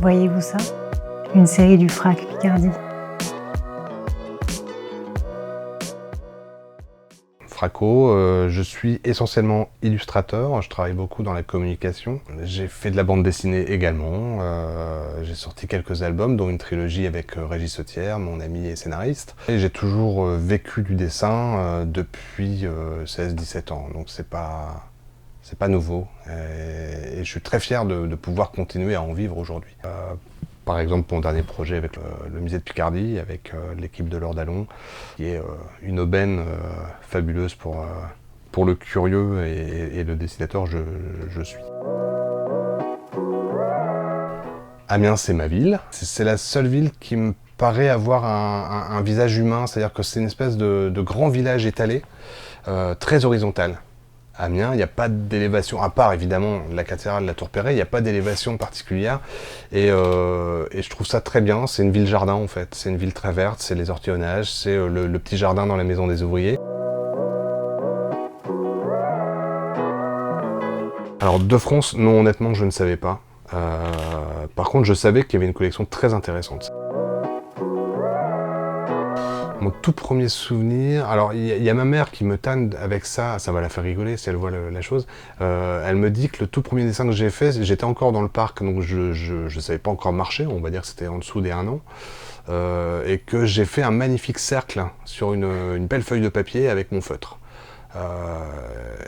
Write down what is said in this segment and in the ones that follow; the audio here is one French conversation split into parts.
Voyez-vous ça? Une série du Frac Picardie. Fraco, je suis essentiellement illustrateur, je travaille beaucoup dans la communication. J'ai fait de la bande dessinée également, j'ai sorti quelques albums, dont une trilogie avec Régis Sautière, mon ami et scénariste. Et j'ai toujours vécu du dessin depuis 16-17 ans, donc c'est pas nouveau. Et je suis très fier de pouvoir continuer à en vivre aujourd'hui. Par exemple, mon dernier projet avec le musée de Picardie, avec l'équipe de Laure Dallon, qui est une aubaine fabuleuse pour le curieux et le dessinateur je suis. Amiens, c'est ma ville. C'est la seule ville qui me paraît avoir un visage humain, c'est-à-dire que c'est une espèce de grand village étalé, très horizontal. Amiens, il n'y a pas d'élévation, à part évidemment la cathédrale, la tour Perret, il n'y a pas d'élévation particulière. Et je trouve ça très bien, c'est une ville jardin en fait. C'est une ville très verte, c'est les ortillonnages, c'est le petit jardin dans la maison des ouvriers. Alors de France, non honnêtement je ne savais pas. Par contre je savais qu'il y avait une collection très intéressante. Mon tout premier souvenir, alors il y a ma mère qui me tanne avec ça va la faire rigoler si elle voit la chose. Elle me dit que le tout premier dessin que j'ai fait, j'étais encore dans le parc, donc je savais pas encore marcher, on va dire que c'était en dessous des 1 an. Et que j'ai fait un magnifique cercle sur une belle feuille de papier avec mon feutre.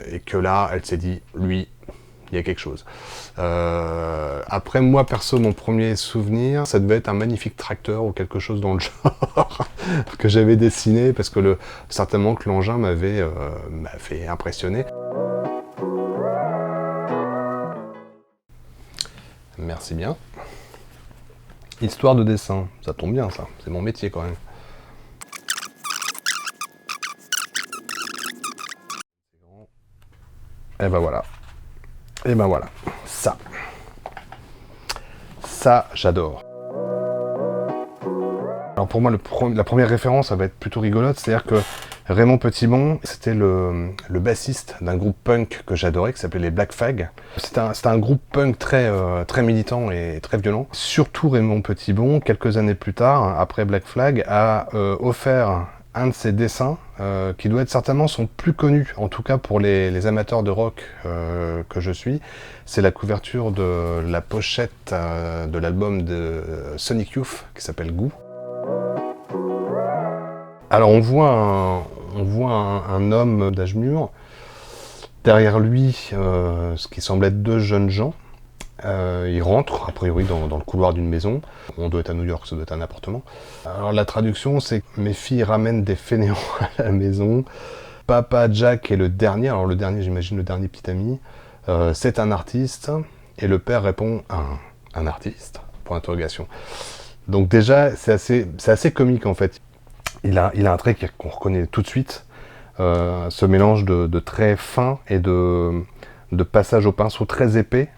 Et que là, elle s'est dit, lui, il y a quelque chose. Après, moi, perso, mon premier souvenir, ça devait être un magnifique tracteur ou quelque chose dans le genre que j'avais dessiné, parce que certainement que l'engin m'avait impressionné. Merci bien. Histoire de dessin, ça tombe bien ça, c'est mon métier quand même. Et ben voilà. Et ben voilà. Ça, j'adore. Alors pour moi, la première référence, ça va être plutôt rigolote, c'est-à-dire que Raymond Petitbon, c'était le bassiste d'un groupe punk que j'adorais, qui s'appelait les Black Flag. C'était un groupe punk très militant et très violent. Surtout Raymond Petitbon, quelques années plus tard, après Black Flag, a offert un de ses dessins, qui doit être certainement son plus connu, en tout cas pour les amateurs de rock que je suis. C'est la couverture de la pochette de l'album de Sonic Youth, qui s'appelle Goût. Alors on voit un homme d'âge mûr, derrière lui ce qui semble être 2 jeunes gens. Il rentre, a priori, dans le couloir d'une maison. On doit être à New York, ça doit être un appartement. Alors la traduction, c'est que mes filles ramènent des fainéants à la maison. Papa Jack est le dernier, alors le dernier, j'imagine le dernier petit ami, c'est un artiste. Et le père répond, un artiste, pour interrogation. Donc déjà, c'est assez comique en fait. Il a un trait qu'on reconnaît tout de suite, ce mélange de traits fins et de passage au pinceau très épais,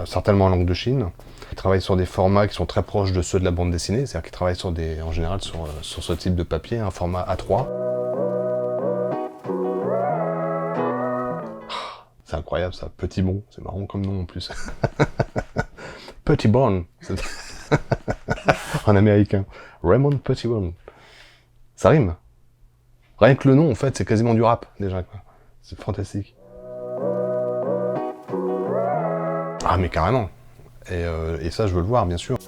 certainement en langue de Chine. Il travaille sur des formats qui sont très proches de ceux de la bande dessinée, c'est-à-dire qu'il travaille en général sur ce type de papier, un format A3. C'est incroyable ça, Petitbon, c'est marrant comme nom en plus. Petitbon, en américain. Raymond Petitbon. Ça rime. Rien que le nom, en fait, c'est quasiment du rap, déjà, quoi. C'est fantastique. Ah, mais carrément. Et ça, je veux le voir, bien sûr.